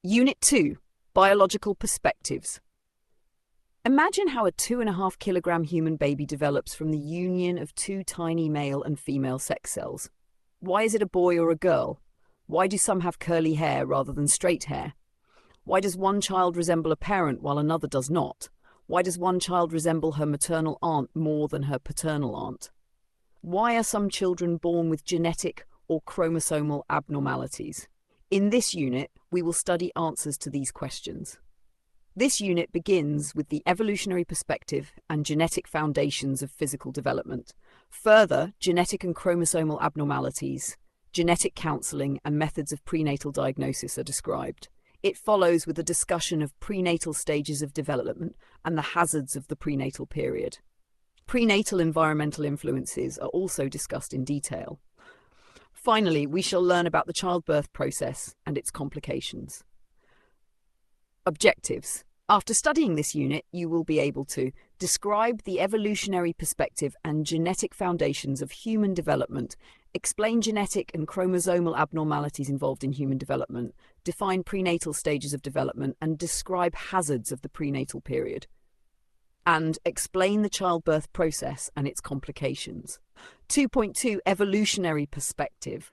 Unit 2, Biological Perspectives. Imagine how a 2.5 kilogram human baby develops from the union of two tiny male and female sex cells. Why is it a boy or a girl? Why do some have curly hair rather than straight hair? Why does one child resemble a parent while another does not? Why does one child resemble her maternal aunt more than her paternal aunt? Why are some children born with genetic or chromosomal abnormalities? In this unit, we will study answers to these questions. This unit begins with the evolutionary perspective and genetic foundations of physical development. Further, genetic and chromosomal abnormalities, genetic counseling, and methods of prenatal diagnosis are described. It follows with a discussion of prenatal stages of development and the hazards of the prenatal period. Prenatal environmental influences are also discussed in detail. Finally, we shall learn about the childbirth process and its complications. Objectives. After studying this unit, you will be able to describe the evolutionary perspective and genetic foundations of human development, explain genetic and chromosomal abnormalities involved in human development, define prenatal stages of development, and describe hazards of the prenatal period, and explain the childbirth process and its complications. 2.2 Evolutionary Perspective.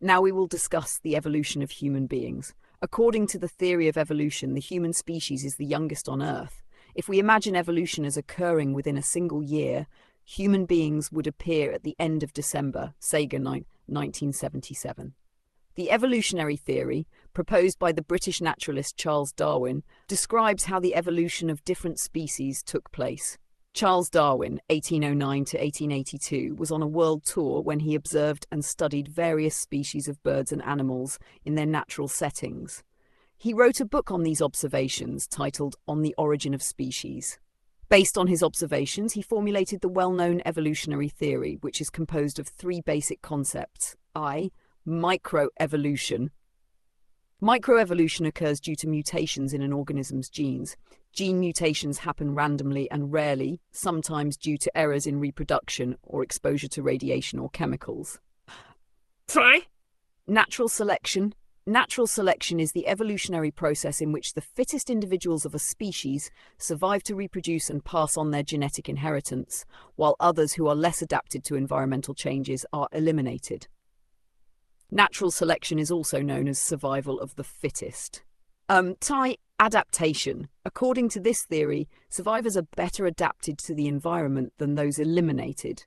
Now we will discuss the evolution of human beings. According to the theory of evolution, the human species is the youngest on Earth. If we imagine evolution as occurring within a single year, human beings would appear at the end of December, Saga 1977. The evolutionary theory, proposed by the British naturalist Charles Darwin, describes how the evolution of different species took place. Charles Darwin, 1809 to 1882, was on a world tour when he observed and studied various species of birds and animals in their natural settings. He wrote a book on these observations titled On the Origin of Species. Based on his observations, he formulated the well-known evolutionary theory, which is composed of three basic concepts. Microevolution. Microevolution occurs due to mutations in an organism's genes. Gene mutations happen randomly and rarely, sometimes due to errors in reproduction or exposure to radiation or chemicals. Natural selection. Natural selection is the evolutionary process in which the fittest individuals of a species survive to reproduce and pass on their genetic inheritance, while others who are less adapted to environmental changes are eliminated. Natural selection is also known as survival of the fittest. Adaptation. According to this theory, survivors are better adapted to the environment than those eliminated,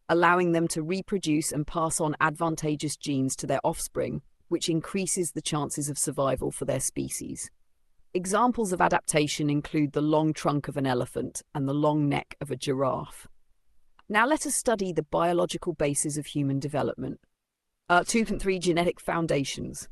allowing them to reproduce and pass on advantageous genes to their offspring, which increases the chances of survival for their species. Examples of adaptation include the long trunk of an elephant and the long neck of a giraffe. Now let us study the biological basis of human development. 2.3 Genetic Foundations.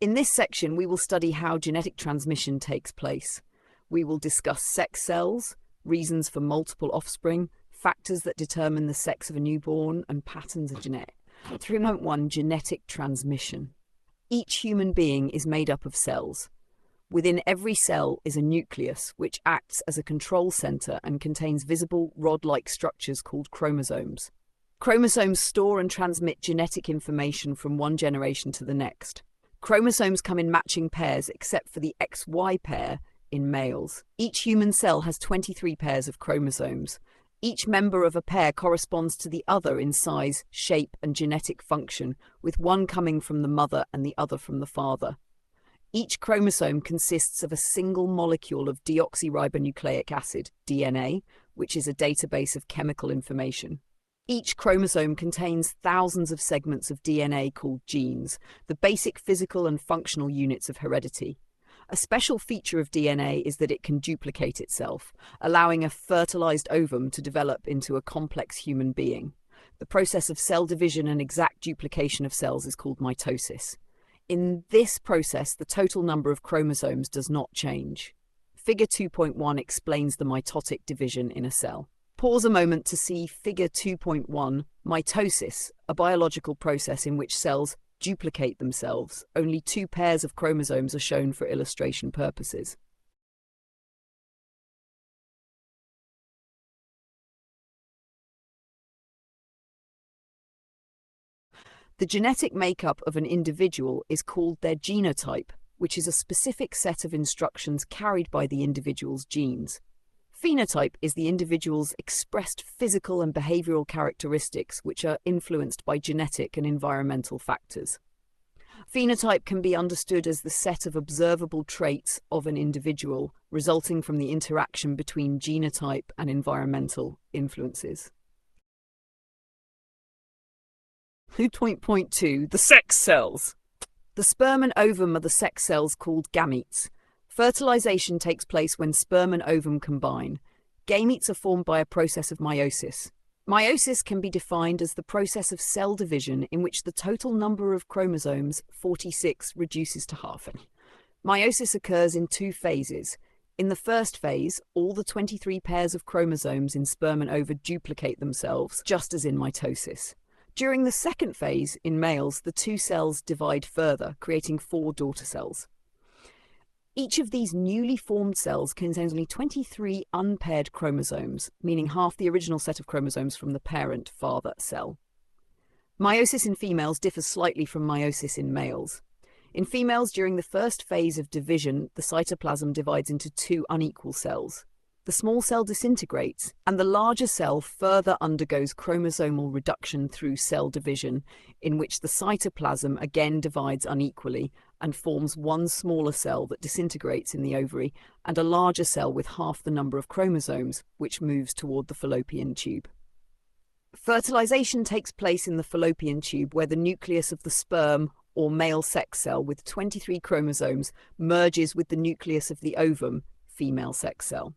In this section, we will study how genetic transmission takes place. We will discuss sex cells, reasons for multiple offspring, factors that determine the sex of a newborn, and patterns of genetic. 3.1 Genetic transmission. Each human being is made up of cells. Within every cell is a nucleus, which acts as a control center and contains visible rod-like structures called chromosomes. Chromosomes store and transmit genetic information from one generation to the next. Chromosomes come in matching pairs except for the XY pair in males. Each human cell has 23 pairs of chromosomes. Each member of a pair corresponds to the other in size, shape, and genetic function, with one coming from the mother and the other from the father. Each chromosome consists of a single molecule of deoxyribonucleic acid, DNA, which is a database of chemical information. Each chromosome contains thousands of segments of DNA called genes, the basic physical and functional units of heredity. A special feature of DNA is that it can duplicate itself, allowing a fertilized ovum to develop into a complex human being. The process of cell division and exact duplication of cells is called mitosis. In this process, the total number of chromosomes does not change. Figure 2.1 explains the mitotic division in a cell. Pause a moment to see Figure 2.1, mitosis, a biological process in which cells duplicate themselves. Only two pairs of chromosomes are shown for illustration purposes. The genetic makeup of an individual is called their genotype. which is a specific set of instructions carried by the individual's genes. Phenotype is the individual's expressed physical and behavioral characteristics which are influenced by genetic and environmental factors. Phenotype can be understood as the set of observable traits of an individual resulting from the interaction between genotype and environmental influences. 2.2. The sex cells. The sperm and ovum are the sex cells called gametes. Fertilization takes place when sperm and ovum combine. Gametes are formed by a process of meiosis. Meiosis can be defined as the process of cell division in which the total number of chromosomes, 46, reduces to half. Meiosis occurs in two phases. In the first phase, all the 23 pairs of chromosomes in sperm and ova duplicate themselves, just as in mitosis. During the second phase, in males, the two cells divide further, creating 4 daughter cells. Each of these newly formed cells contains only 23 unpaired chromosomes, meaning half the original set of chromosomes from the parent father cell. Meiosis in females differs slightly from meiosis in males. In females, during the first phase of division, the cytoplasm divides into 2 unequal cells. The small cell disintegrates, and the larger cell further undergoes chromosomal reduction through cell division, in which the cytoplasm again divides unequally and forms one smaller cell that disintegrates in the ovary and a larger cell with half the number of chromosomes, which moves toward the fallopian tube. Fertilization takes place in the fallopian tube, where the nucleus of the sperm or male sex cell with 23 chromosomes merges with the nucleus of the ovum, female sex cell,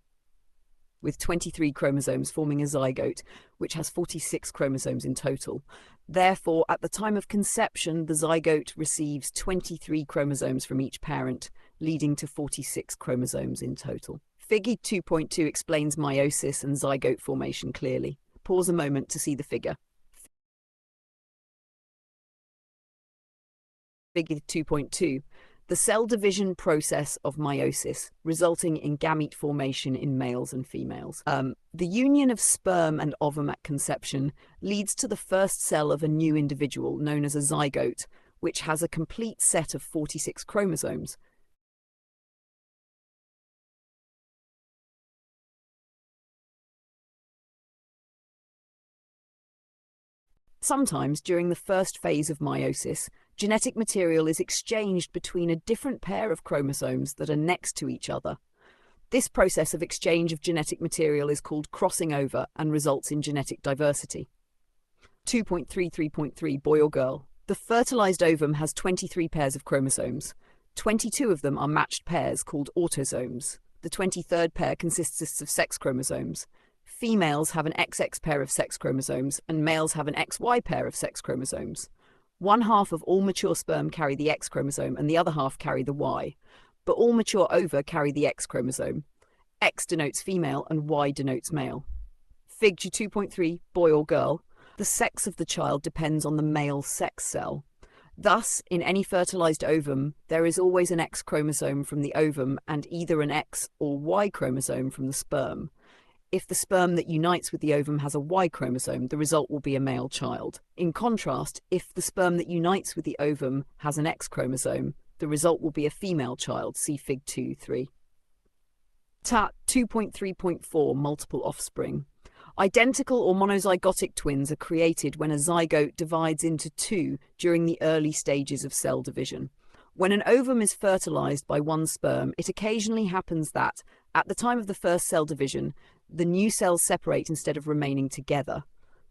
with 23 chromosomes forming a zygote, which has 46 chromosomes in total. Therefore, at the time of conception, the zygote receives 23 chromosomes from each parent, leading to 46 chromosomes in total. Figure 2.2 explains meiosis and zygote formation clearly. Pause a moment to see the figure. Figure 2.2. The cell division process of meiosis, resulting in gamete formation in males and females. The union of sperm and ovum at conception leads to the first cell of a new individual, known as a zygote, which has a complete set of 46 chromosomes. Sometimes, during the first phase of meiosis, genetic material is exchanged between a different pair of chromosomes that are next to each other. This process of exchange of genetic material is called crossing over and results in genetic diversity. 2.33.3 Boy or girl. The fertilized ovum has 23 pairs of chromosomes. 22 of them are matched pairs called autosomes. The 23rd pair consists of sex chromosomes. Females have an XX pair of sex chromosomes and males have an XY pair of sex chromosomes. One half of all mature sperm carry the X chromosome and the other half carry the Y, but all mature ova carry the X chromosome. X denotes female and Y denotes male. Figure 2.3, boy or girl. The sex of the child depends on the male sex cell. Thus, in any fertilized ovum, there is always an X chromosome from the ovum and either an X or Y chromosome from the sperm. If the sperm that unites with the ovum has a Y chromosome, the result will be a male child. In contrast, if the sperm that unites with the ovum has an X chromosome, the result will be a female child. See Fig 2.3. 2.3.4 Multiple offspring. Identical or monozygotic twins are created when a zygote divides into 2 during the early stages of cell division. When an ovum is fertilized by one sperm, it occasionally happens that, at the time of the first cell division, the new cells separate instead of remaining together.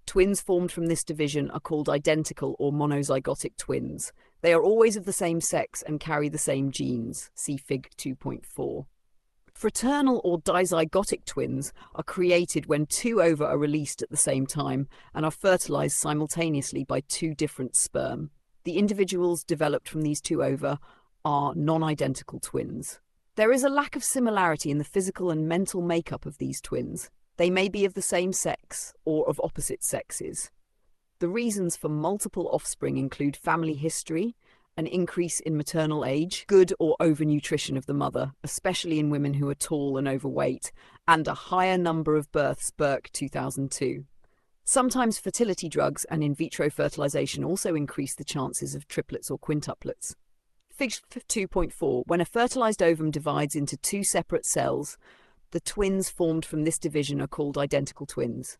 Twins formed from this division are called identical or monozygotic twins. They are always of the same sex and carry the same genes. See Fig 2.4. Fraternal or dizygotic twins are created when 2 ova are released at the same time and are fertilized simultaneously by 2 different sperm. The individuals developed from these 2 ova are non-identical twins. There is a lack of similarity in the physical and mental makeup of these twins. They may be of the same sex or of opposite sexes. The reasons for multiple offspring include family history, an increase in maternal age, good or overnutrition of the mother, especially in women who are tall and overweight, and a higher number of births. Burke 2002. Sometimes fertility drugs and in vitro fertilization also increase the chances of triplets or quintuplets. Fig 2.4. When a fertilized ovum divides into two separate cells, the twins formed from this division are called identical twins.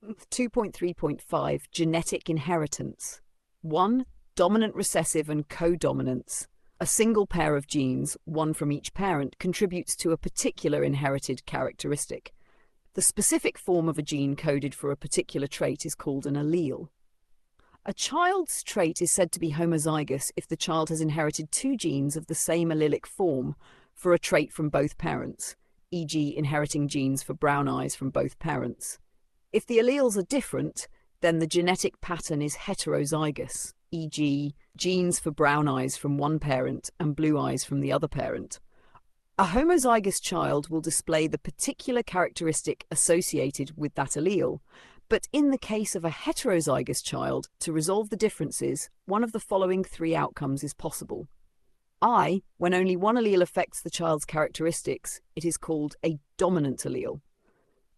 2.3.5. Genetic inheritance. 1. Dominant recessive and codominance. A single pair of genes, one from each parent, contributes to a particular inherited characteristic. The specific form of a gene coded for a particular trait is called an allele. A child's trait is said to be homozygous if the child has inherited two genes of the same allelic form for a trait from both parents, e.g. inheriting genes for brown eyes from both parents. If the alleles are different, then the genetic pattern is heterozygous, e.g. genes for brown eyes from one parent and blue eyes from the other parent. A homozygous child will display the particular characteristic associated with that allele, but in the case of a heterozygous child, to resolve the differences, one of the following three outcomes is possible. When only one allele affects the child's characteristics, it is called a dominant allele.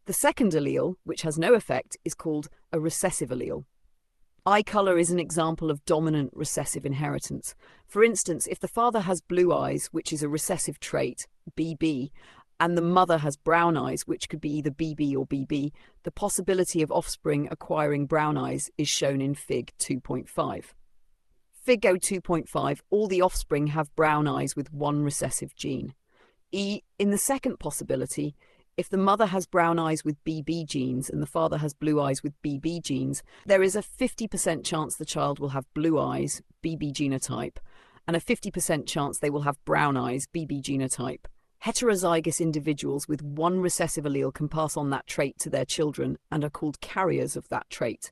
The second allele, which has no effect, is called a recessive allele. Eye color is an example of dominant recessive inheritance. For instance, if the father has blue eyes, which is a recessive trait, BB, and the mother has brown eyes, which could be either BB or BB, the possibility of offspring acquiring brown eyes is shown in Fig 2.5. Fig 2.5, all the offspring have brown eyes with one recessive gene. In the second possibility, if the mother has brown eyes with BB genes and the father has blue eyes with BB genes, there is a 50% chance the child will have blue eyes, BB genotype, and a 50% chance they will have brown eyes, BB genotype. Heterozygous individuals with one recessive allele can pass on that trait to their children and are called carriers of that trait.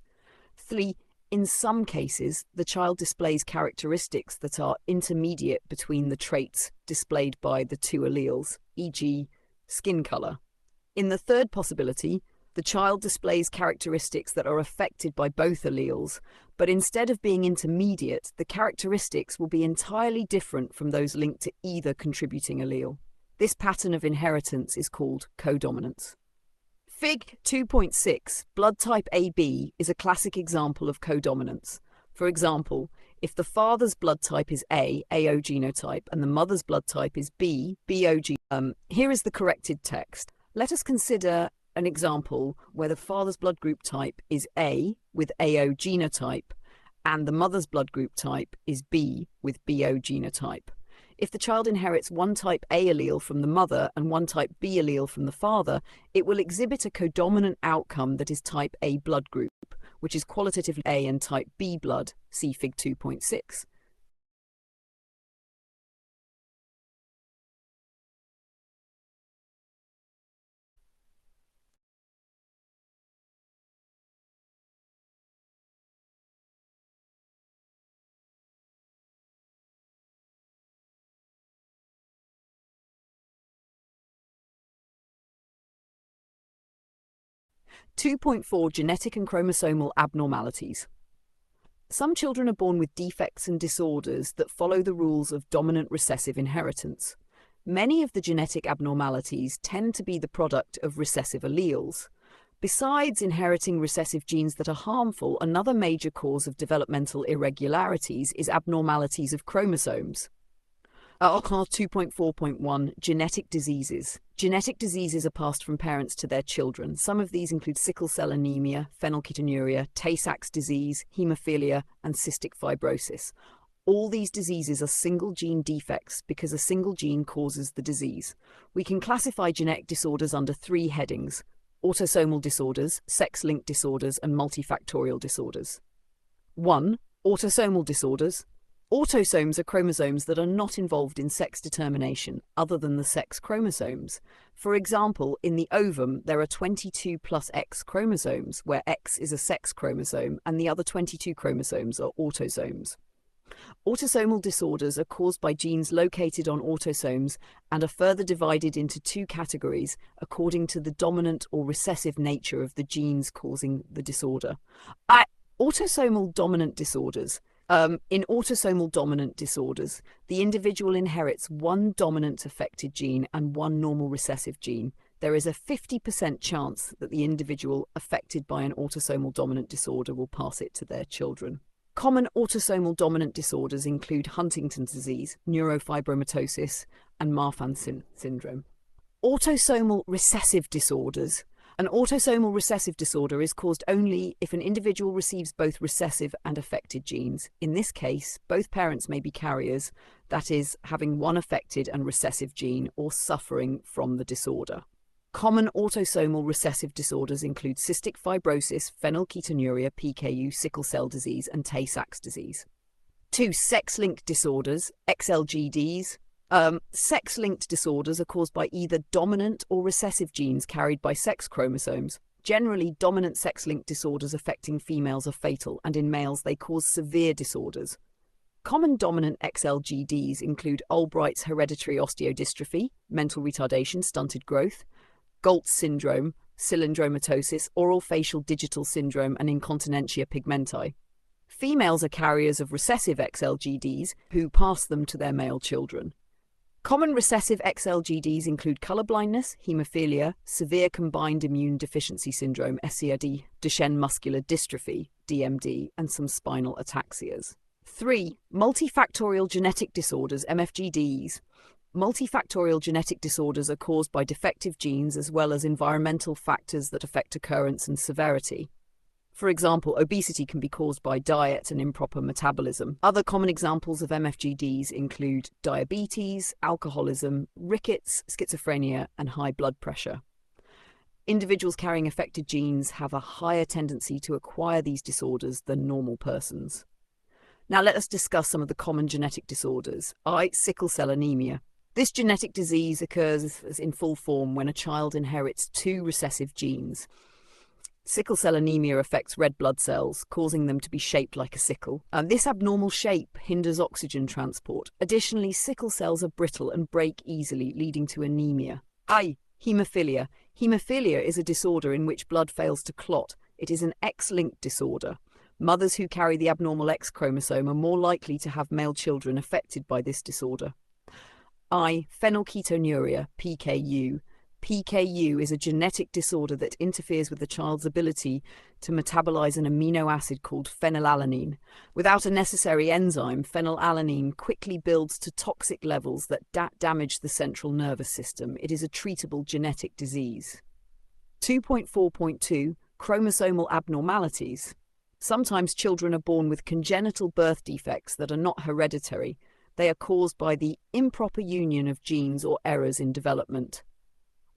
3. In some cases, the child displays characteristics that are intermediate between the traits displayed by the two alleles, e.g. skin color. In the third possibility, the child displays characteristics that are affected by both alleles, but instead of being intermediate, the characteristics will be entirely different from those linked to either contributing allele. This pattern of inheritance is called codominance. Fig 2.6, blood type AB, is a classic example of codominance. For example, if the father's blood type is A, AO genotype, and the mother's blood type is B, BO genotype. Here is the corrected text. Let us consider an example where the father's blood group type is A with AO genotype and the mother's blood group type is B with BO genotype. If the child inherits one type A allele from the mother and one type B allele from the father, it will exhibit a codominant outcome that is type A blood group, which is qualitatively A and type B blood, see Fig 2.6. Genetic and chromosomal abnormalities. Some children are born with defects and disorders that follow the rules of dominant recessive inheritance. Many of the genetic abnormalities tend to be the product of recessive alleles. Besides inheriting recessive genes that are harmful, another major cause of developmental irregularities is abnormalities of chromosomes. 2.4.1 Genetic diseases. Genetic diseases are passed from parents to their children. Some of these include sickle cell anemia, phenylketonuria, Tay-Sachs disease, haemophilia, and cystic fibrosis. All these diseases are single gene defects because a single gene causes the disease. We can classify genetic disorders under three headings: autosomal disorders, sex-linked disorders, and multifactorial disorders. 1. Autosomal disorders. Autosomes are chromosomes that are not involved in sex determination, other than the sex chromosomes. For example, in the ovum, there are 22 plus X chromosomes, where X is a sex chromosome, and the other 22 chromosomes are autosomes. Autosomal disorders are caused by genes located on autosomes and are further divided into two categories according to the dominant or recessive nature of the genes causing the disorder. Autosomal dominant disorders. In autosomal dominant disorders, the individual inherits one dominant affected gene and one normal recessive gene. There is a 50% chance that the individual affected by an autosomal dominant disorder will pass it to their children. Common autosomal dominant disorders include Huntington's disease, neurofibromatosis, and Marfan syndrome. Autosomal recessive disorders. An autosomal recessive disorder is caused only if an individual receives both recessive and affected genes. In this case, both parents may be carriers, that is, having one affected and recessive gene or suffering from the disorder. Common autosomal recessive disorders include cystic fibrosis, phenylketonuria, PKU, sickle cell disease, and Tay-Sachs disease. 2. Sex-linked disorders, XLGDs. Sex-linked disorders are caused by either dominant or recessive genes carried by sex chromosomes. Generally, dominant sex-linked disorders affecting females are fatal, and in males they cause severe disorders. Common dominant XLGDs include Albright's hereditary osteodystrophy, mental retardation, stunted growth, Galt's syndrome, cylindromatosis, oral facial digital syndrome, and incontinentia pigmenti. Females are carriers of recessive XLGDs who pass them to their male children. Common recessive XLGDs include colorblindness, hemophilia, severe combined immune deficiency syndrome, SCID, Duchenne muscular dystrophy, DMD, and some spinal ataxias. 3. Multifactorial genetic disorders, MFGDs. Multifactorial genetic disorders are caused by defective genes as well as environmental factors that affect occurrence and severity. For example, obesity can be caused by diet and improper metabolism. Other common examples of MFGDs include diabetes, alcoholism, rickets, schizophrenia, and high blood pressure. Individuals carrying affected genes have a higher tendency to acquire these disorders than normal persons. Now let us discuss some of the common genetic disorders. Sickle cell anemia. This genetic disease occurs in full form when a child inherits 2 recessive genes. Sickle cell anemia affects red blood cells, causing them to be shaped like a sickle. This abnormal shape hinders oxygen transport. Additionally, sickle cells are brittle and break easily, leading to anemia. Hemophilia. Hemophilia is a disorder in which blood fails to clot. It is an X-linked disorder. Mothers who carry the abnormal X chromosome are more likely to have male children affected by this disorder. Phenylketonuria, PKU. PKU is a genetic disorder that interferes with the child's ability to metabolize an amino acid called phenylalanine. Without a necessary enzyme, phenylalanine quickly builds to toxic levels that damage the central nervous system. It is a treatable genetic disease. 2.4.2 Chromosomal abnormalities. Sometimes children are born with congenital birth defects that are not hereditary. They are caused by the improper union of genes or errors in development.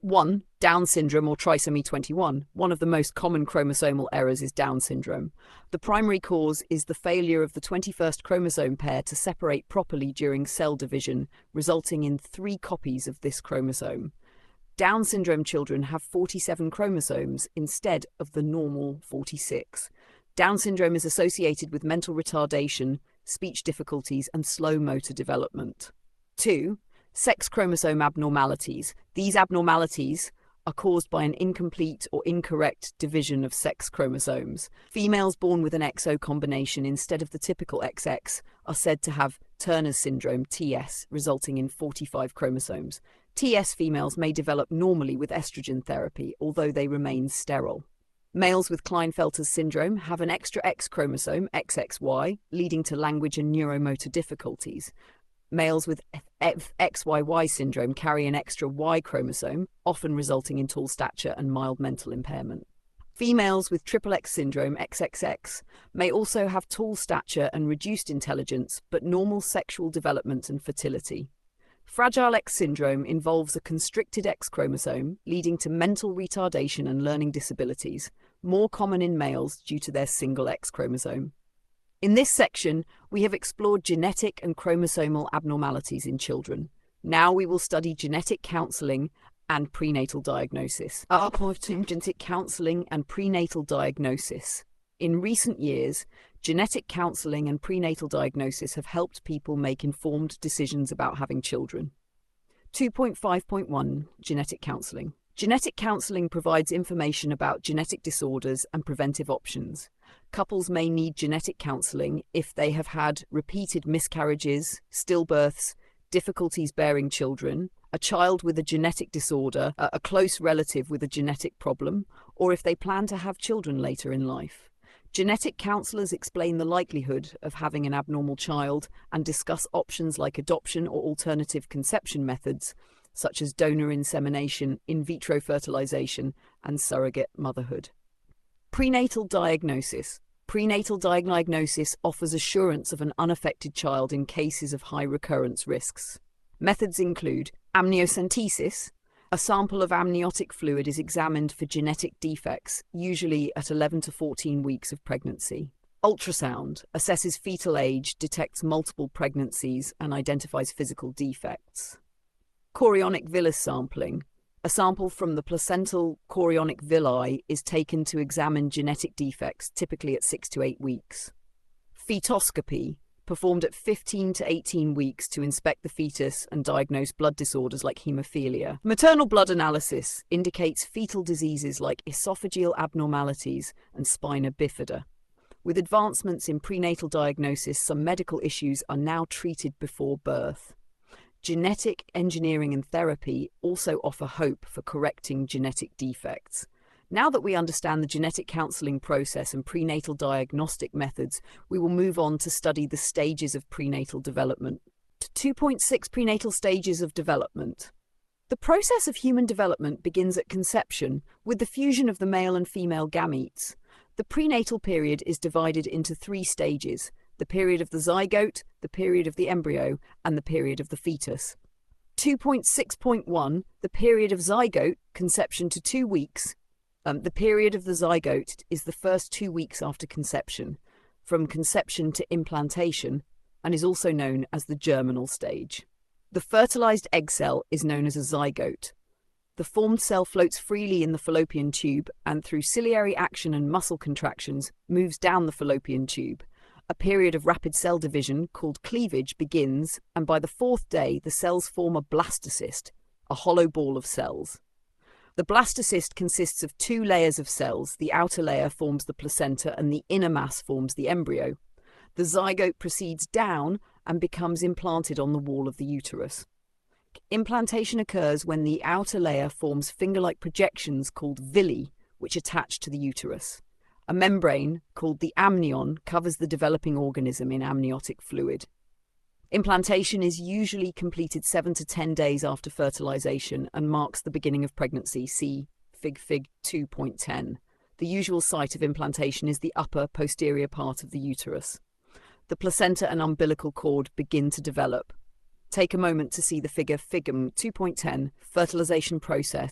1. Down syndrome or trisomy 21. One of the most common chromosomal errors is Down syndrome. The primary cause is the failure of the 21st chromosome pair to separate properly during cell division, resulting in 3 copies of this chromosome. Down syndrome children have 47 chromosomes instead of the normal 46. Down syndrome is associated with mental retardation, speech difficulties, and slow motor development. 2. Sex chromosome abnormalities. These abnormalities are caused by an incomplete or incorrect division of sex chromosomes. Females born with an XO combination instead of the typical XX are said to have Turner's syndrome, TS, resulting in 45 chromosomes. TS females may develop normally with estrogen therapy, although they remain sterile. Males with Klinefelter's syndrome have an extra X chromosome, XXY, leading to language and neuromotor difficulties. Males with XYY syndrome carry an extra Y chromosome, often resulting in tall stature and mild mental impairment. Females with XXX syndrome, XXX, may also have tall stature and reduced intelligence, but normal sexual development and fertility. Fragile X syndrome involves a constricted X chromosome, leading to mental retardation and learning disabilities, more common in males due to their single X chromosome. In this section, we have explored genetic and chromosomal abnormalities in children. Now we will study genetic counseling and prenatal diagnosis. Genetic counseling and prenatal diagnosis. In recent years, genetic counseling and prenatal diagnosis have helped people make informed decisions about having children. 2.5.1 Genetic counseling. Genetic counseling provides information about genetic disorders and preventive options. Couples may need genetic counseling if they have had repeated miscarriages, stillbirths, difficulties bearing children, a child with a genetic disorder, a close relative with a genetic problem, or if they plan to have children later in life. Genetic counselors explain the likelihood of having an abnormal child and discuss options like adoption or alternative conception methods, such as donor insemination, in vitro fertilization, and surrogate motherhood. Prenatal diagnosis. Prenatal diagnosis offers assurance of an unaffected child in cases of high recurrence risks. Methods include amniocentesis. A sample of amniotic fluid is examined for genetic defects, usually at 11 to 14 weeks of pregnancy. Ultrasound assesses fetal age, detects multiple pregnancies, and identifies physical defects. Chorionic villus sampling. A sample from the placental chorionic villi is taken to examine genetic defects, typically at 6 to 8 weeks. Fetoscopy, performed at 15 to 18 weeks to inspect the fetus and diagnose blood disorders like haemophilia. Maternal blood analysis indicates fetal diseases like esophageal abnormalities and spina bifida. With advancements in prenatal diagnosis, some medical issues are now treated before birth. Genetic engineering and therapy also offer hope for correcting genetic defects. Now that we understand the genetic counseling process and prenatal diagnostic methods, we will move on to study the stages of prenatal development. 2.6 Prenatal stages of development. The process of human development begins at conception with the fusion of the male and female gametes. The prenatal period is divided into 3 stages: the period of the zygote, the period of the embryo, and the period of the fetus. 2.6.1 The period of zygote, conception to 2 weeks. The period of the zygote is the first 2 weeks after conception, from conception to implantation, and is also known as the germinal stage. The fertilized egg cell is known as a zygote. The formed cell floats freely in the fallopian tube and, through ciliary action and muscle contractions, moves down the fallopian tube. A period of rapid cell division, called cleavage, begins, and by the 4th day the cells form a blastocyst, a hollow ball of cells. The blastocyst consists of 2 layers of cells. The outer layer forms the placenta and the inner mass forms the embryo. The zygote proceeds down and becomes implanted on the wall of the uterus. Implantation occurs when the outer layer forms finger-like projections called villi, which attach to the uterus. A membrane, called the amnion, covers the developing organism in amniotic fluid. Implantation is usually completed 7 to 10 days after fertilization and marks the beginning of pregnancy. See Fig 2.10. The usual site of implantation is the upper posterior part of the uterus. The placenta and umbilical cord begin to develop. Take a moment to see the figure Fig 2.10, fertilization process.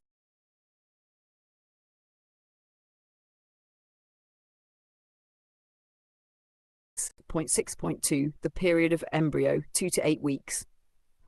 6.2 The period of embryo, 2 to 8 weeks.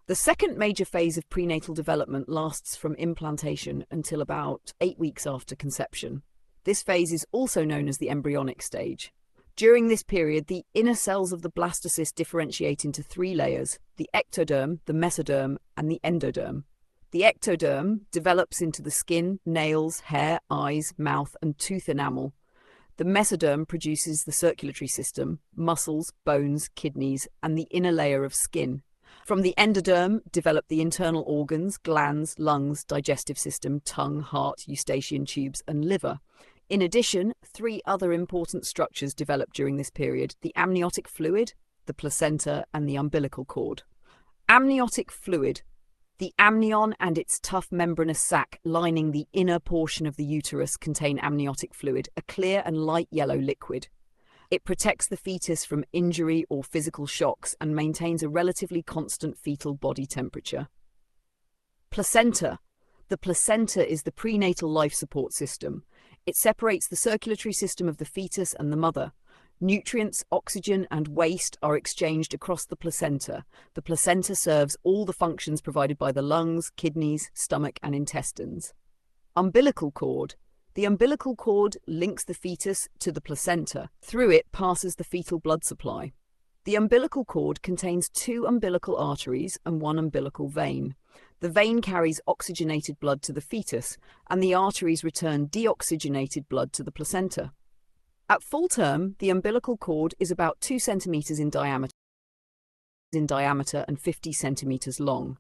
The second major phase of prenatal development lasts from implantation until about 8 weeks after conception. This phase is also known as the embryonic stage. During this period, the inner cells of the blastocyst differentiate into 3 layers: the ectoderm, the mesoderm, and the endoderm. The ectoderm develops into the skin, nails, hair, eyes, mouth, and tooth enamel. The mesoderm produces the circulatory system, muscles, bones, kidneys, and the inner layer of skin. From the endoderm develop the internal organs, glands, lungs, digestive system, tongue, heart, eustachian tubes, and liver. In addition, 3 other important structures develop during this period: the amniotic fluid, the placenta, and the umbilical cord. Amniotic fluid. The amnion and its tough membranous sac lining the inner portion of the uterus contain amniotic fluid, a clear and light yellow liquid. It protects the fetus from injury or physical shocks and maintains a relatively constant fetal body temperature. Placenta. The placenta is the prenatal life support system. It separates the circulatory system of the fetus and the mother. Nutrients, oxygen, and waste are exchanged across the placenta. The placenta serves all the functions provided by the lungs, kidneys, stomach, and intestines. Umbilical cord. The umbilical cord links the fetus to the placenta. Through it passes the fetal blood supply. The umbilical cord contains 2 umbilical arteries and 1 umbilical vein. The vein carries oxygenated blood to the fetus, and the arteries return deoxygenated blood to the placenta. At full term, the umbilical cord is about 2 centimeters in diameter and 50 centimeters long.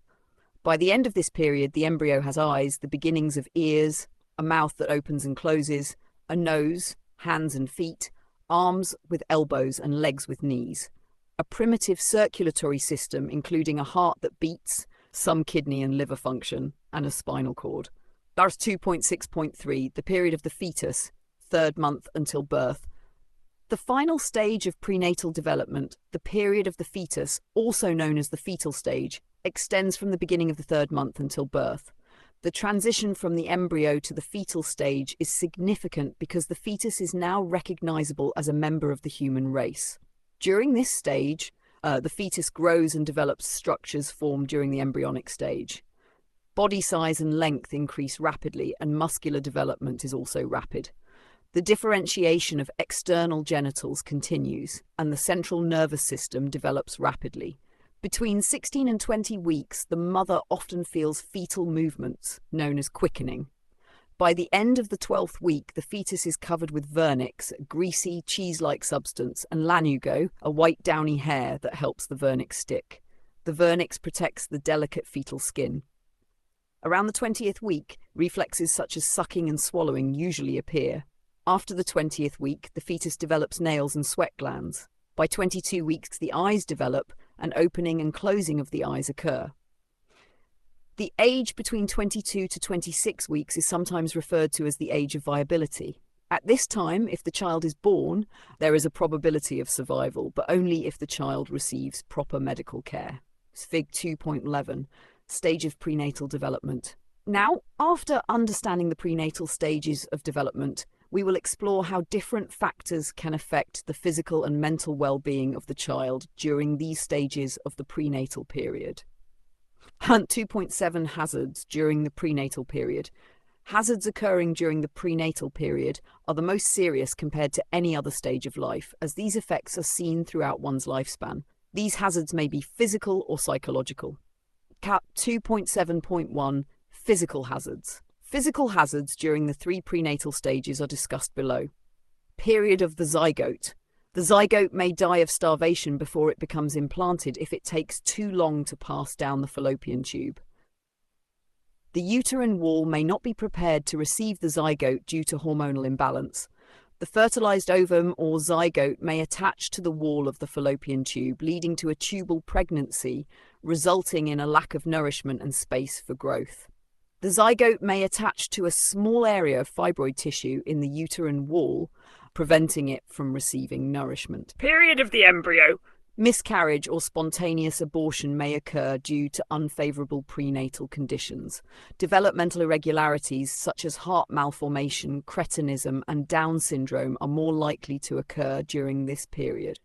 By the end of this period, the embryo has eyes, the beginnings of ears, a mouth that opens and closes, a nose, hands and feet, arms with elbows and legs with knees, a primitive circulatory system including a heart that beats, some kidney and liver function, and a spinal cord. That's 2.6.3, the period of the fetus, third month until birth. The final stage of prenatal development, the period of the fetus, also known as the fetal stage, extends from the beginning of the third month until birth. The transition from the embryo to the fetal stage is significant because the fetus is now recognizable as a member of the human race. During this stage, the fetus grows and develops structures formed during the embryonic stage. Body size and length increase rapidly, and muscular development is also rapid. The differentiation of external genitals continues, and the central nervous system develops rapidly. Between 16 and 20 weeks, the mother often feels fetal movements, known as quickening. By the end of the 12th week, the fetus is covered with vernix, a greasy, cheese-like substance, and lanugo, a white downy hair that helps the vernix stick. The vernix protects the delicate fetal skin. Around the 20th week, reflexes such as sucking and swallowing usually appear. After the 20th week, the fetus develops nails and sweat glands. By 22 weeks, the eyes develop, and opening and closing of the eyes occur. The age between 22 to 26 weeks is sometimes referred to as the age of viability. At this time, if the child is born, there is a probability of survival, but only if the child receives proper medical care. Fig 2.11, stage of prenatal development. Now, after understanding the prenatal stages of development, we will explore how different factors can affect the physical and mental well-being of the child during these stages of the prenatal period. 2.7 hazards during the prenatal period. Hazards occurring during the prenatal period are the most serious compared to any other stage of life, as these effects are seen throughout one's lifespan. These hazards may be physical or psychological. 2.7.1 Physical hazards. Physical hazards during the 3 prenatal stages are discussed below. Period of the zygote. The zygote may die of starvation before it becomes implanted if it takes too long to pass down the fallopian tube. The uterine wall may not be prepared to receive the zygote due to hormonal imbalance. The fertilized ovum or zygote may attach to the wall of the fallopian tube, leading to a tubal pregnancy, resulting in a lack of nourishment and space for growth. The zygote may attach to a small area of fibroid tissue in the uterine wall, preventing it from receiving nourishment. Period of the embryo. Miscarriage or spontaneous abortion may occur due to unfavorable prenatal conditions. Developmental irregularities such as heart malformation, cretinism, and Down syndrome are more likely to occur during this period.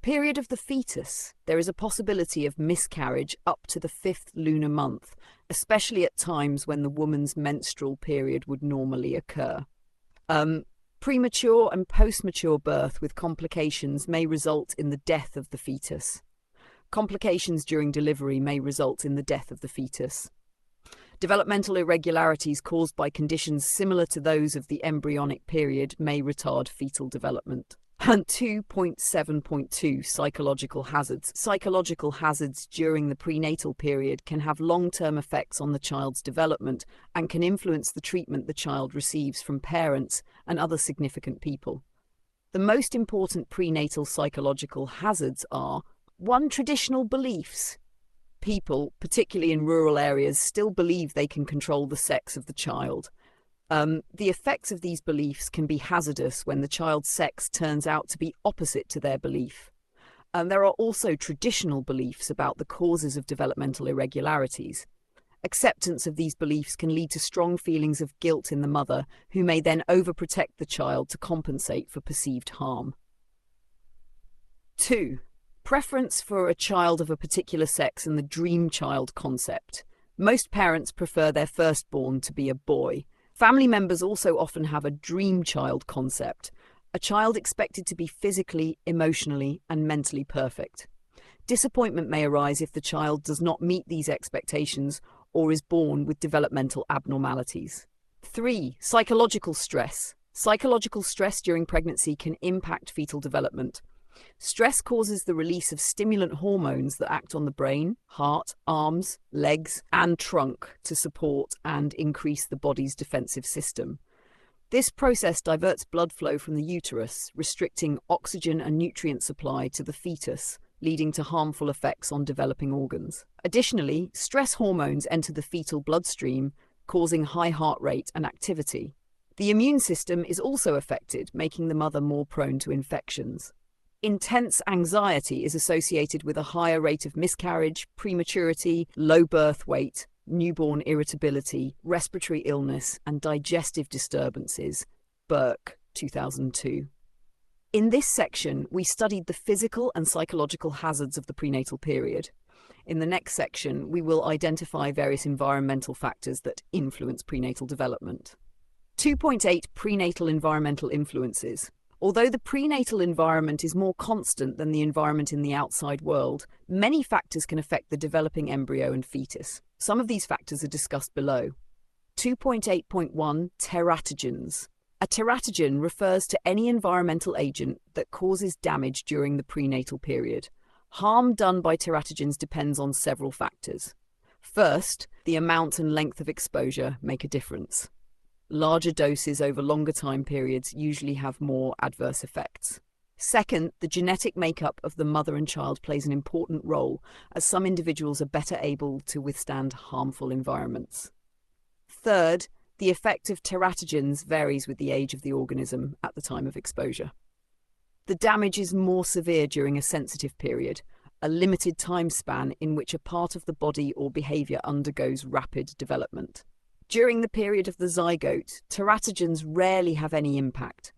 Period of the fetus. There is a possibility of miscarriage up to the 5th lunar month, especially at times when the woman's menstrual period would normally occur. Premature and post-mature birth with complications may result in the death of the fetus. Complications during delivery may result in the death of the fetus. Developmental irregularities caused by conditions similar to those of the embryonic period may retard fetal development. And 2.7.2 Psychological hazards. Psychological hazards during the prenatal period can have long-term effects on the child's development and can influence the treatment the child receives from parents and other significant people. The most important prenatal psychological hazards are 1. Traditional beliefs. People, particularly in rural areas, still believe they can control the sex of the child. The effects of these beliefs can be hazardous when the child's sex turns out to be opposite to their belief. There are also traditional beliefs about the causes of developmental irregularities. Acceptance of these beliefs can lead to strong feelings of guilt in the mother, who may then overprotect the child to compensate for perceived harm. 2. Preference for a child of a particular sex and the dream child concept. Most parents prefer their firstborn to be a boy. Family members also often have a dream child concept, a child expected to be physically, emotionally, and mentally perfect. Disappointment may arise if the child does not meet these expectations or is born with developmental abnormalities. 3. Psychological stress. Psychological stress during pregnancy can impact fetal development. Stress causes the release of stimulant hormones that act on the brain, heart, arms, legs, and trunk to support and increase the body's defensive system. This process diverts blood flow from the uterus, restricting oxygen and nutrient supply to the fetus, leading to harmful effects on developing organs. Additionally, stress hormones enter the fetal bloodstream, causing high heart rate and activity. The immune system is also affected, making the mother more prone to infections. Intense anxiety is associated with a higher rate of miscarriage, prematurity, low birth weight, newborn irritability, respiratory illness, and digestive disturbances. Burke, 2002. In this section, we studied the physical and psychological hazards of the prenatal period. In the next section, we will identify various environmental factors that influence prenatal development. 2.8 Prenatal environmental influences. Although the prenatal environment is more constant than the environment in the outside world, many factors can affect the developing embryo and fetus. Some of these factors are discussed below. 2.8.1 Teratogens. A teratogen refers to any environmental agent that causes damage during the prenatal period. Harm done by teratogens depends on several factors. First, the amount and length of exposure make a difference. Larger doses over longer time periods usually have more adverse effects. Second, the genetic makeup of the mother and child plays an important role, as some individuals are better able to withstand harmful environments. Third, the effect of teratogens varies with the age of the organism at the time of exposure. The damage is more severe during a sensitive period, a limited time span in which a part of the body or behavior undergoes rapid development. During the period of the zygote, teratogens rarely have any impact.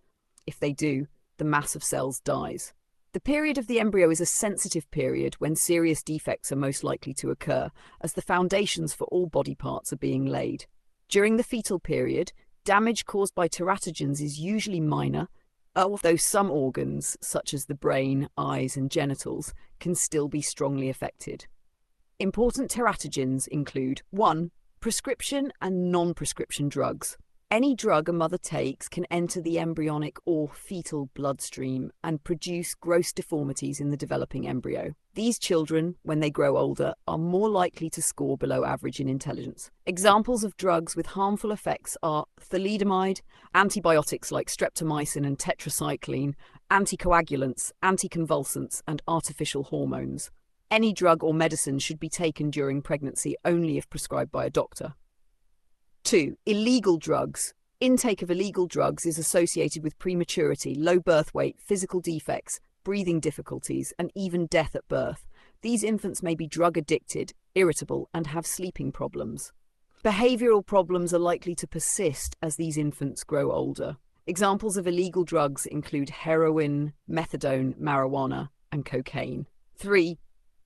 If they do, the mass of cells dies. The period of the embryo is a sensitive period when serious defects are most likely to occur, as the foundations for all body parts are being laid. During the fetal period, damage caused by teratogens is usually minor, although some organs, such as the brain, eyes, and genitals, can still be strongly affected. Important teratogens include 1. Prescription and non-prescription drugs. Any drug a mother takes can enter the embryonic or fetal bloodstream and produce gross deformities in the developing embryo. These children, when they grow older, are more likely to score below average in intelligence. Examples of drugs with harmful effects are thalidomide, antibiotics like streptomycin and tetracycline, anticoagulants, anticonvulsants, and artificial hormones. Any drug or medicine should be taken during pregnancy only if prescribed by a doctor. 2. Illegal drugs. Intake of illegal drugs is associated with prematurity, low birth weight, physical defects, breathing difficulties, and even death at birth. These infants may be drug addicted, irritable, and have sleeping problems. Behavioral problems are likely to persist as these infants grow older. Examples of illegal drugs include heroin, methadone, marijuana, and cocaine. 3.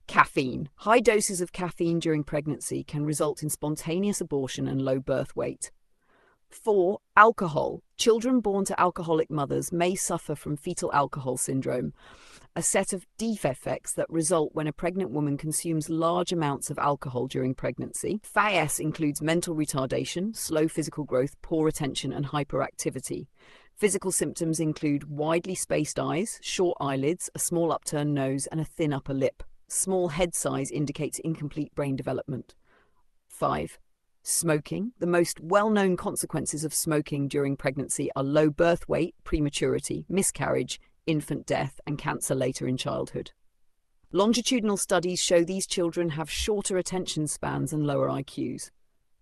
Caffeine. High doses of caffeine during pregnancy can result in spontaneous abortion and low birth weight. 4. Alcohol. Children born to alcoholic mothers may suffer from fetal alcohol syndrome, a set of defects that result when a pregnant woman consumes large amounts of alcohol during pregnancy. FAS includes mental retardation, slow physical growth, poor attention, and hyperactivity. Physical symptoms include widely spaced eyes, short eyelids, a small upturned nose, and a thin upper lip. Small head size indicates incomplete brain development. 5. Smoking. The most well-known consequences of smoking during pregnancy are low birth weight, prematurity, miscarriage, infant death, and cancer later in childhood. Longitudinal studies show these children have shorter attention spans and lower IQs.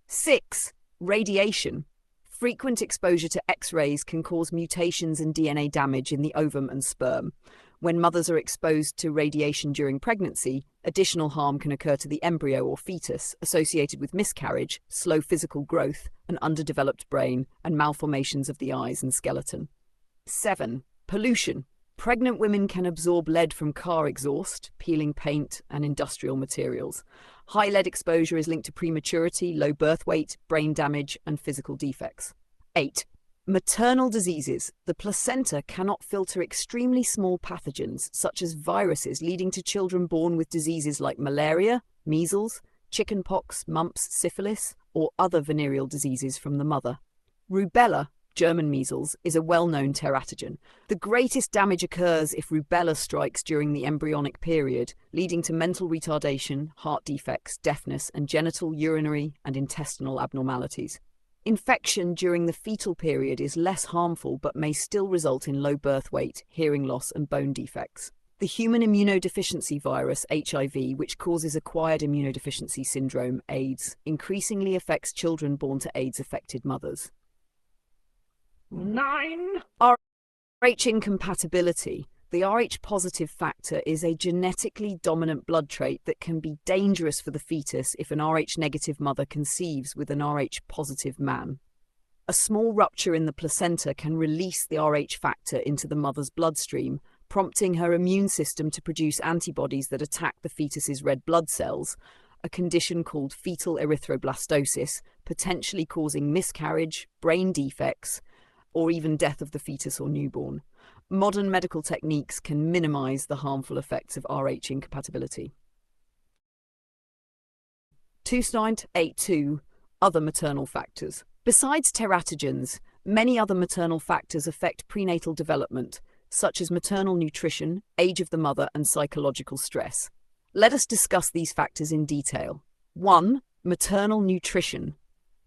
6. Radiation. Frequent exposure to X-rays can cause mutations and DNA damage in the ovum and sperm. When mothers are exposed to radiation during pregnancy, additional harm can occur to the embryo or fetus associated with miscarriage, slow physical growth, an underdeveloped brain, and malformations of the eyes and skeleton. 7. Pollution. Pregnant women can absorb lead from car exhaust, peeling paint, and industrial materials. High lead exposure is linked to prematurity, low birth weight, brain damage, and physical defects. 8. Maternal diseases. The placenta cannot filter extremely small pathogens, such as viruses, leading to children born with diseases like malaria, measles, chickenpox, mumps, syphilis, or other venereal diseases from the mother. Rubella, German measles, is a well-known teratogen. The greatest damage occurs if rubella strikes during the embryonic period, leading to mental retardation, heart defects, deafness, and genital, urinary, and intestinal abnormalities. Infection during the fetal period is less harmful but may still result in low birth weight, hearing loss, and bone defects. The human immunodeficiency virus, HIV, which causes acquired immunodeficiency syndrome, AIDS, increasingly affects children born to AIDS-affected mothers. 9. RH incompatibility. The Rh-positive factor is a genetically dominant blood trait that can be dangerous for the fetus if an Rh-negative mother conceives with an Rh-positive man. A small rupture in the placenta can release the Rh factor into the mother's bloodstream, prompting her immune system to produce antibodies that attack the fetus's red blood cells, a condition called fetal erythroblastosis, potentially causing miscarriage, brain defects, or even death of the fetus or newborn. Modern medical techniques can minimize the harmful effects of Rh incompatibility. 2.82 Other maternal factors. Besides teratogens, many other maternal factors affect prenatal development, such as maternal nutrition, age of the mother, and psychological stress. Let us discuss these factors in detail. 1. Maternal nutrition.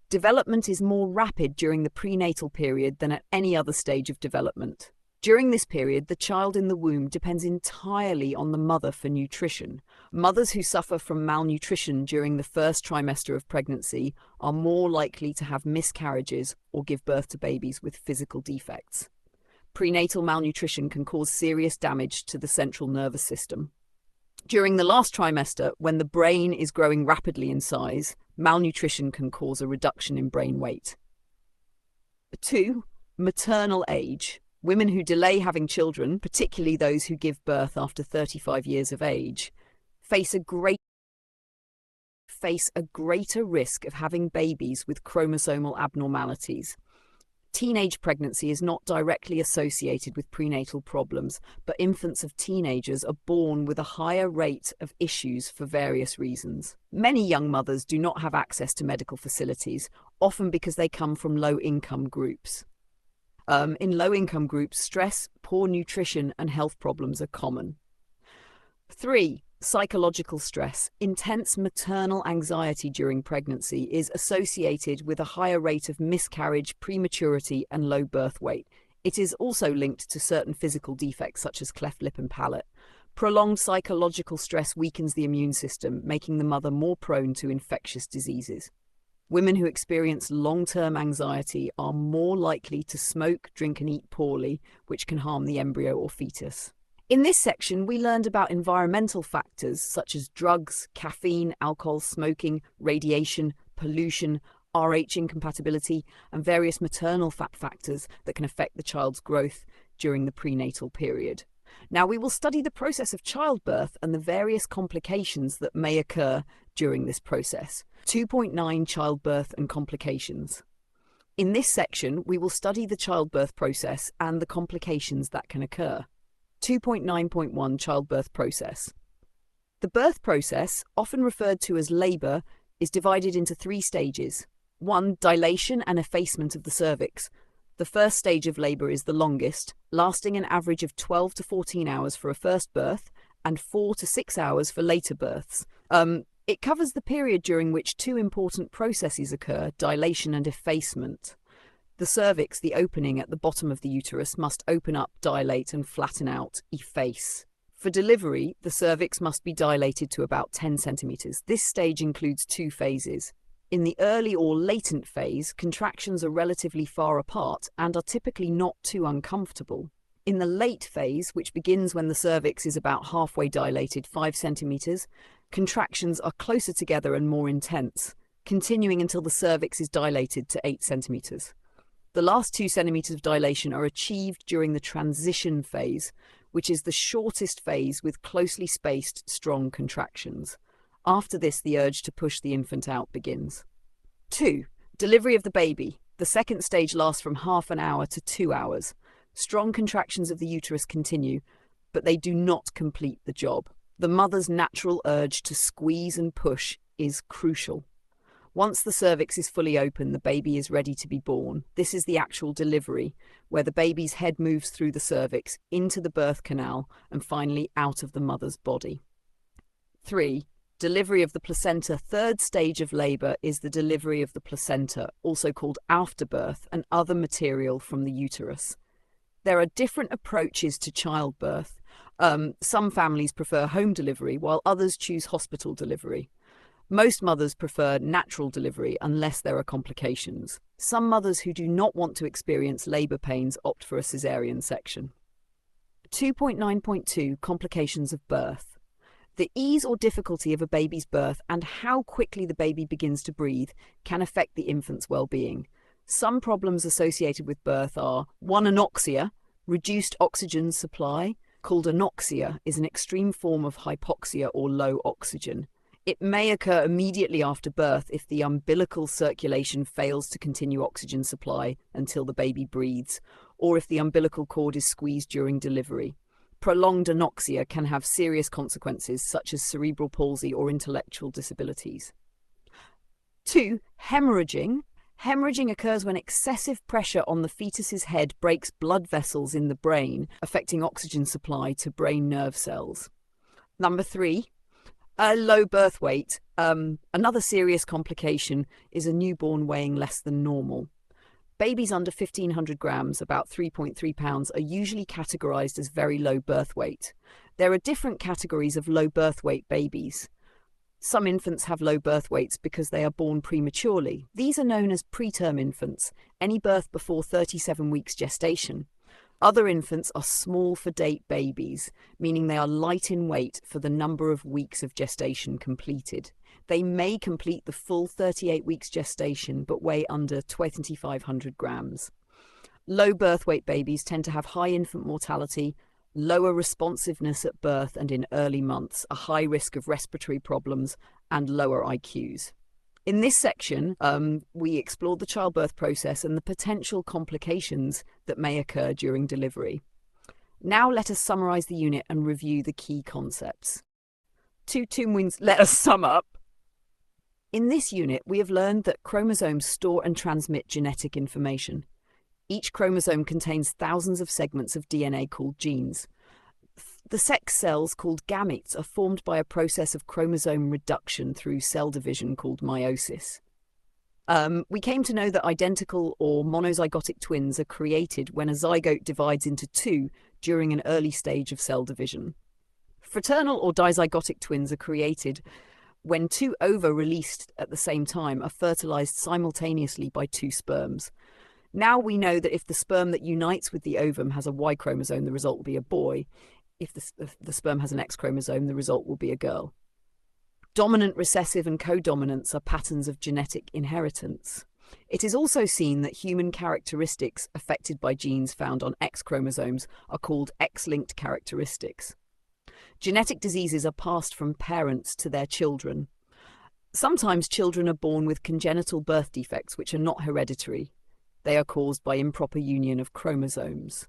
Development is more rapid during the prenatal period than at any other stage of development. During this period, the child in the womb depends entirely on the mother for nutrition. Mothers who suffer from malnutrition during the first trimester of pregnancy are more likely to have miscarriages or give birth to babies with physical defects. Prenatal malnutrition can cause serious damage to the central nervous system. During the last trimester, when the brain is growing rapidly in size, malnutrition can cause a reduction in brain weight. 2. Maternal age. Women who delay having children, particularly those who give birth after 35 years of age, face a greater risk of having babies with chromosomal abnormalities. Teenage pregnancy is not directly associated with prenatal problems, but infants of teenagers are born with a higher rate of issues for various reasons. Many young mothers do not have access to medical facilities, often because they come from low-income groups. In low-income groups, stress, poor nutrition, and health problems are common. 3. Psychological stress. Intense maternal anxiety during pregnancy is associated with a higher rate of miscarriage, prematurity, and low birth weight. It is also linked to certain physical defects such as cleft lip and palate. Prolonged psychological stress weakens the immune system, making the mother more prone to infectious diseases. Women who experience long-term anxiety are more likely to smoke, drink, and eat poorly, which can harm the embryo or fetus. In this section, we learned about environmental factors such as drugs, caffeine, alcohol, smoking, radiation, pollution, Rh incompatibility, and various maternal factors that can affect the child's growth during the prenatal period. Now we will study the process of childbirth and the various complications that may occur during this process. 2.9 Childbirth and complications. In this section, we will study the childbirth process and the complications that can occur. 2.9.1 Childbirth process. The birth process, often referred to as labour, is divided into 3 stages. 1. Dilation and effacement of the cervix. The first stage of labour is the longest, lasting an average of 12 to 14 hours for a first birth and 4 to 6 hours for later births. It covers the period during which 2 important processes occur, dilation and effacement. The cervix, the opening at the bottom of the uterus, must open up, dilate, and flatten out, efface. For delivery, the cervix must be dilated to about 10 centimeters. This stage includes 2 phases. In the early or latent phase, contractions are relatively far apart and are typically not too uncomfortable. In the late phase, which begins when the cervix is about halfway dilated, 5 centimeters, contractions are closer together and more intense, continuing until the cervix is dilated to 8 centimeters. The last 2 centimeters of dilation are achieved during the transition phase, which is the shortest phase with closely spaced, strong contractions. After this, the urge to push the infant out begins. 2. Delivery of the baby. The second stage lasts from half an hour to 2 hours. Strong contractions of the uterus continue, but they do not complete the job. The mother's natural urge to squeeze and push is crucial. Once the cervix is fully open, the baby is ready to be born. This is the actual delivery, where the baby's head moves through the cervix, into the birth canal, and finally out of the mother's body. 3. Delivery of the placenta. Third stage of labor is the delivery of the placenta, also called afterbirth, and other material from the uterus. There are different approaches to childbirth. Some families prefer home delivery, while others choose hospital delivery. Most mothers prefer natural delivery unless there are complications. Some mothers who do not want to experience labor pains opt for a caesarean section. 2.9.2 Complications of birth. The ease or difficulty of a baby's birth and how quickly the baby begins to breathe can affect the infant's well-being. Some problems associated with birth are 1. Anoxia, reduced oxygen supply, called anoxia, is an extreme form of hypoxia or low oxygen. It may occur immediately after birth if the umbilical circulation fails to continue oxygen supply until the baby breathes, or if the umbilical cord is squeezed during delivery. Prolonged anoxia can have serious consequences such as cerebral palsy or intellectual disabilities. 2. Hemorrhaging. Hemorrhaging occurs when excessive pressure on the fetus's head breaks blood vessels in the brain, affecting oxygen supply to brain nerve cells. 3. Low birth weight. Another serious complication is a newborn weighing less than normal. Babies under 1,500 grams, about 3.3 pounds, are usually categorized as very low birth weight. There are different categories of low birth weight babies. Some infants have low birth weights because they are born prematurely. These are known as preterm infants, any birth before 37 weeks gestation. Other infants are small for date babies, meaning they are light in weight for the number of weeks of gestation completed. They may complete the full 38 weeks gestation but weigh under 2,500 grams. Low birth weight babies tend to have high infant mortality, lower responsiveness at birth and in early months, a high risk of respiratory problems, and lower IQs. In this section, we explored the childbirth process and the potential complications that may occur during delivery. Now let us summarize the unit and review the key concepts. Let us sum up. In this unit, we have learned that chromosomes store and transmit genetic information. Each chromosome contains thousands of segments of DNA called genes. The sex cells, called gametes, are formed by a process of chromosome reduction through cell division called meiosis. We came to know that identical or monozygotic twins are created when a zygote divides into two during an early stage of cell division. Fraternal or dizygotic twins are created when two ova released at the same time are fertilized simultaneously by two sperms. Now we know that if the sperm that unites with the ovum has a Y chromosome, the result will be a boy. If the sperm has an X chromosome, the result will be a girl. Dominant, recessive, and codominance are patterns of genetic inheritance. It is also seen that human characteristics affected by genes found on X chromosomes are called X-linked characteristics. Genetic diseases are passed from parents to their children. Sometimes children are born with congenital birth defects which are not hereditary. They are caused by improper union of chromosomes.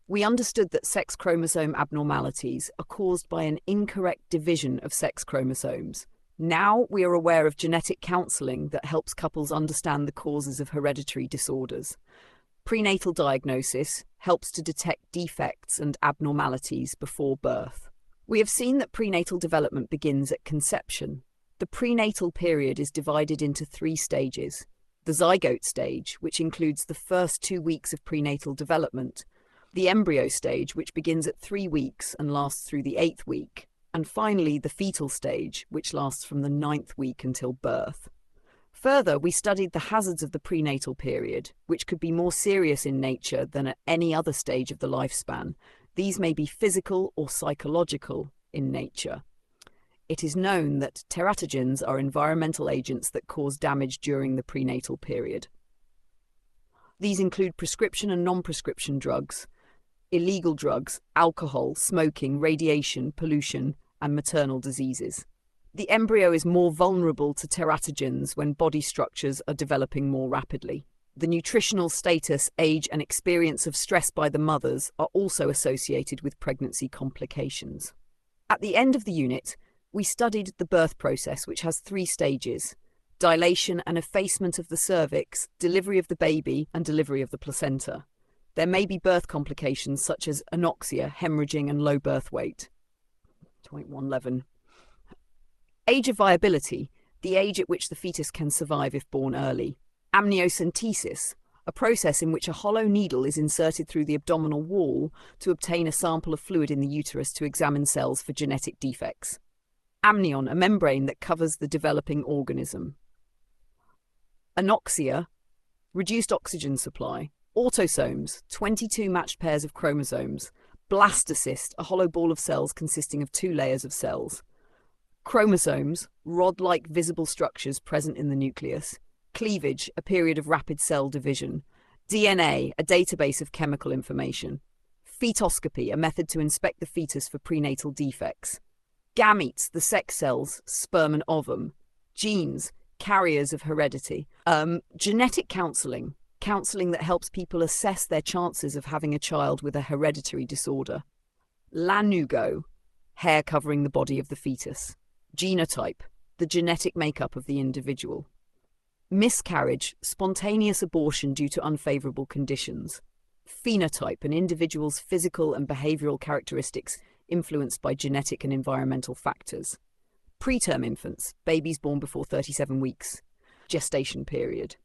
We understood that sex chromosome abnormalities are caused by an incorrect division of sex chromosomes. Now we are aware of genetic counseling that helps couples understand the causes of hereditary disorders. Prenatal diagnosis helps to detect defects and abnormalities before birth. We have seen that prenatal development begins at conception. The prenatal period is divided into 3 stages. The zygote stage, which includes the first 2 weeks of prenatal development, the embryo stage, which begins at 3 weeks and lasts through the 8th week, and finally the fetal stage, which lasts from the 9th week until birth. Further, we studied the hazards of the prenatal period, which could be more serious in nature than at any other stage of the lifespan. These may be physical or psychological in nature. It is known that teratogens are environmental agents that cause damage during the prenatal period. These include prescription and non-prescription drugs, illegal drugs, alcohol, smoking, radiation, pollution, and maternal diseases. The embryo is more vulnerable to teratogens when body structures are developing more rapidly. The nutritional status, age, and experience of stress by the mothers are also associated with pregnancy complications. At the end of the unit, we studied the birth process, which has 3 stages: dilation and effacement of the cervix, delivery of the baby, and delivery of the placenta. There may be birth complications such as anoxia, hemorrhaging, and low birth weight. 2.11. Age of viability, the age at which the fetus can survive if born early. Amniocentesis, a process in which a hollow needle is inserted through the abdominal wall to obtain a sample of fluid in the uterus to examine cells for genetic defects. Amnion, a membrane that covers the developing organism. Anoxia, reduced oxygen supply. Autosomes, 22 matched pairs of chromosomes. Blastocyst, a hollow ball of cells consisting of 2 layers of cells. Chromosomes, rod-like visible structures present in the nucleus. Cleavage, a period of rapid cell division. DNA, a database of chemical information. Fetoscopy, a method to inspect the fetus for prenatal defects. Gametes, the sex cells, sperm and ovum. Genes, carriers of heredity. Genetic counselling, counselling that helps people assess their chances of having a child with a hereditary disorder. Lanugo, hair covering the body of the fetus. Genotype, the genetic makeup of the individual. Miscarriage, spontaneous abortion due to unfavourable conditions. Phenotype, an individual's physical and behavioural characteristics influenced by genetic and environmental factors. Preterm infants, babies born before 37 weeks. Gestation period.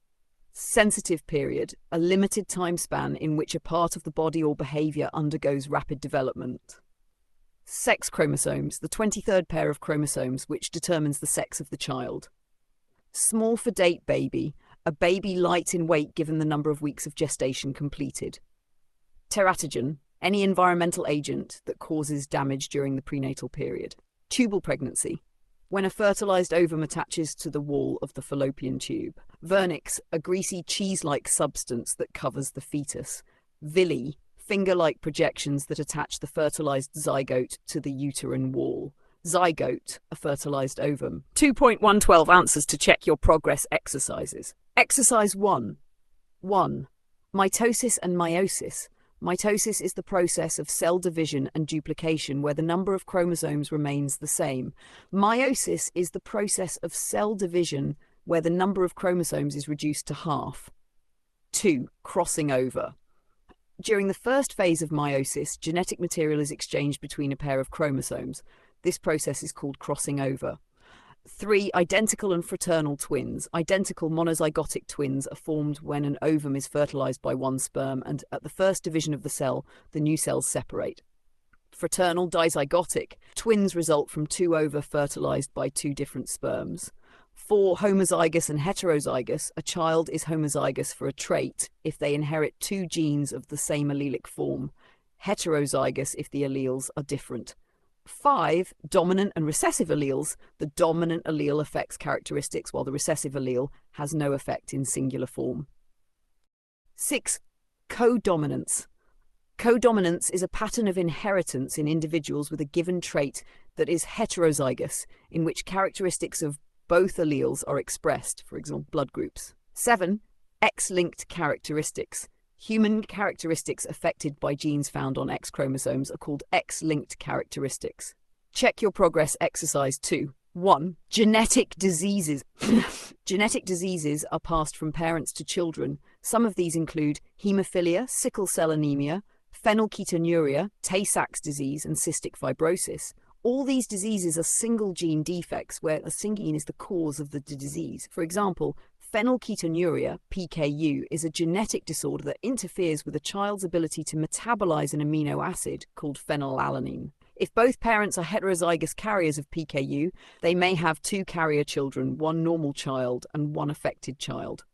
Sensitive period, a limited time span in which a part of the body or behaviour undergoes rapid development. Sex chromosomes, the 23rd pair of chromosomes which determines the sex of the child. Small for date baby, a baby light in weight given the number of weeks of gestation completed. Teratogen, any environmental agent that causes damage during the prenatal period. Tubal pregnancy, when a fertilized ovum attaches to the wall of the fallopian tube. Vernix, a greasy cheese-like substance that covers the fetus. Villi, finger-like projections that attach the fertilized zygote to the uterine wall. Zygote, a fertilized ovum. 2.112 answers to check your progress exercises. Exercise 1. 1. Mitosis and meiosis. Mitosis is the process of cell division and duplication where the number of chromosomes remains the same. Meiosis is the process of cell division where the number of chromosomes is reduced to half. 2. Crossing over. During the first phase of meiosis, genetic material is exchanged between a pair of chromosomes. This process is called crossing over. 3. Identical and fraternal twins. Identical monozygotic twins are formed when an ovum is fertilized by one sperm and at the first division of the cell, the new cells separate. Fraternal dizygotic. Twins result from 2 ova fertilized by 2 different sperms. 4. Homozygous and heterozygous. A child is homozygous for a trait if they inherit 2 genes of the same allelic form. Heterozygous if the alleles are different. 5. Dominant and recessive alleles. The dominant allele affects characteristics while the recessive allele has no effect in singular form. 6. Codominance. Codominance is a pattern of inheritance in individuals with a given trait that is heterozygous, in which characteristics of both alleles are expressed, for example, blood groups. 7. X-linked characteristics. Human characteristics affected by genes found on X chromosomes are called X-linked characteristics. Check your progress exercise 2. 1. Genetic diseases. Genetic diseases are passed from parents to children. Some of these include hemophilia, sickle cell anemia, phenylketonuria, Tay-Sachs disease, and cystic fibrosis. All these diseases are single gene defects where a single gene is the cause of the disease. For example, phenylketonuria, PKU, is a genetic disorder that interferes with a child's ability to metabolize an amino acid called phenylalanine. If both parents are heterozygous carriers of PKU, they may have 2 carrier children, 1 normal child and 1 affected child.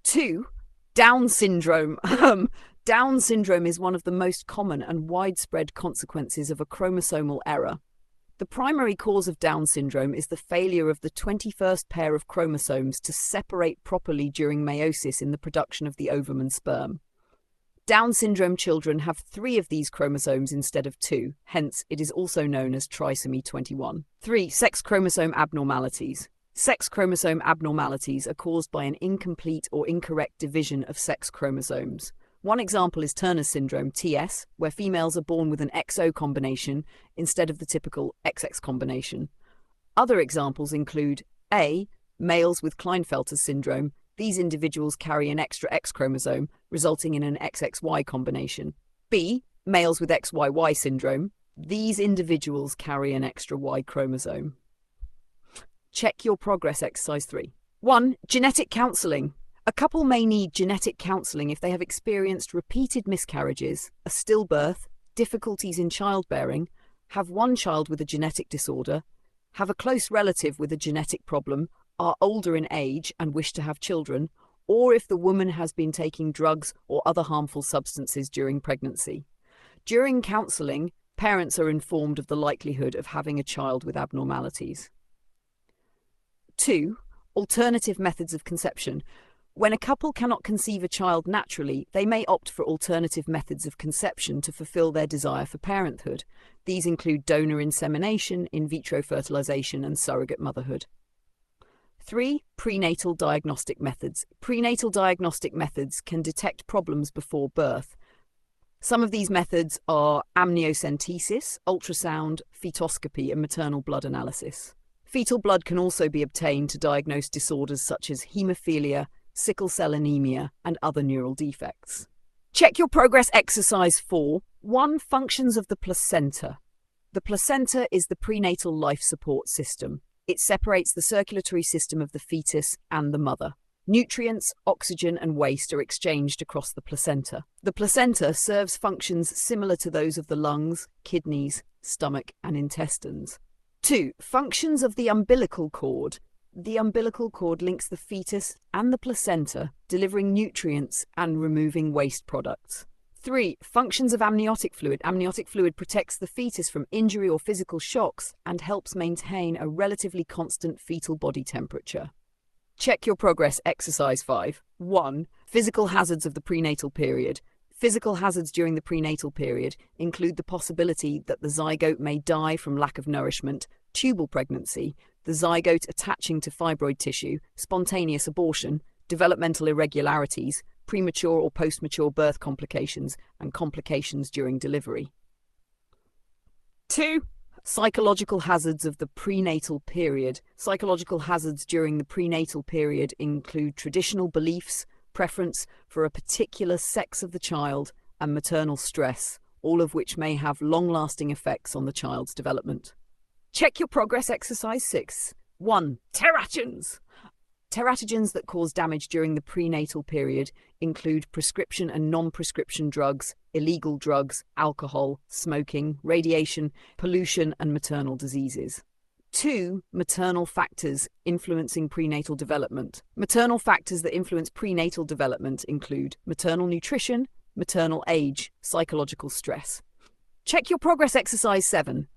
2. Down syndrome. Down syndrome is one of the most common and widespread consequences of a chromosomal error. The primary cause of Down syndrome is the failure of the 21st pair of chromosomes to separate properly during meiosis in the production of the ovum and sperm. Down syndrome children have 3 of these chromosomes instead of 2, hence it is also known as trisomy 21. 3. Sex chromosome abnormalities. Sex chromosome abnormalities are caused by an incomplete or incorrect division of sex chromosomes. One example is Turner's syndrome, TS, where females are born with an XO combination instead of the typical XX combination. Other examples include A. Males with Klinefelter's syndrome. These individuals carry an extra X chromosome, resulting in an XXY combination. B. Males with XYY syndrome. These individuals carry an extra Y chromosome. Check your progress exercise 3. 1. Genetic counselling. A couple may need genetic counselling if they have experienced repeated miscarriages, a stillbirth, difficulties in childbearing, have one child with a genetic disorder, have a close relative with a genetic problem, are older in age and wish to have children, or if the woman has been taking drugs or other harmful substances during pregnancy. During counselling, parents are informed of the likelihood of having a child with abnormalities. 2. Alternative methods of conception. When a couple cannot conceive a child naturally, they may opt for alternative methods of conception to fulfill their desire for parenthood. These include donor insemination, in vitro fertilization, and surrogate motherhood. 3. Prenatal diagnostic methods. Prenatal diagnostic methods can detect problems before birth. Some of these methods are amniocentesis, ultrasound, fetoscopy, and maternal blood analysis. Fetal blood can also be obtained to diagnose disorders such as haemophilia, sickle cell anemia, and other neural defects. Check your progress exercise 4. 1. Functions of the placenta. The placenta is the prenatal life support system. It separates the circulatory system of the fetus and the mother. Nutrients, oxygen, and waste are exchanged across the placenta. The placenta serves functions similar to those of the lungs, kidneys, stomach, and intestines. 2. Functions of the umbilical cord. The umbilical cord links the fetus and the placenta, delivering nutrients and removing waste products. 3. Functions of amniotic fluid. Amniotic fluid protects the fetus from injury or physical shocks and helps maintain a relatively constant fetal body temperature. Check your progress exercise 5. 1. Physical hazards of the prenatal period. Physical hazards during the prenatal period include the possibility that the zygote may die from lack of nourishment, tubal pregnancy, the zygote attaching to fibroid tissue, spontaneous abortion, developmental irregularities, premature or post-mature birth complications, and complications during delivery. 2. Psychological hazards of the prenatal period. Psychological hazards during the prenatal period include traditional beliefs, preference for a particular sex of the child, and maternal stress, all of which may have long-lasting effects on the child's development. Check your progress exercise 6. 1. Teratogens. Teratogens that cause damage during the prenatal period include prescription and non-prescription drugs, illegal drugs, alcohol, smoking, radiation, pollution, and maternal diseases. 2. Maternal factors influencing prenatal development. Maternal factors that influence prenatal development include maternal nutrition, maternal age, psychological stress. Check your progress exercise 7.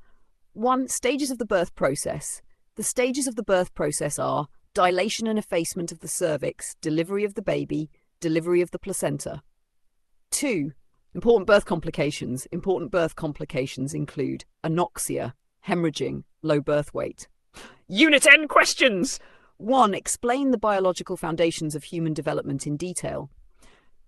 1. Stages of the birth process. The stages of the birth process are dilation and effacement of the cervix, delivery of the baby, delivery of the placenta. 2. Important birth complications. Important birth complications include anoxia, hemorrhaging, low birth weight. Unit N questions! 1. Explain the biological foundations of human development in detail.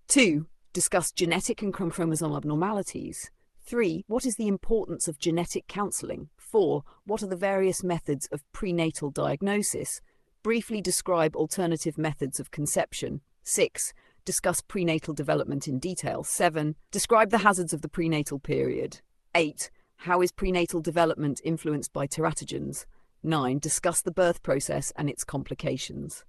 2. Discuss genetic and chromosomal abnormalities. 3. What is the importance of genetic counselling? 4. What are the various methods of prenatal diagnosis? Briefly describe alternative methods of conception. 6. Discuss prenatal development in detail. 7. Describe the hazards of the prenatal period. 8. How is prenatal development influenced by teratogens? 9. Discuss the birth process and its complications.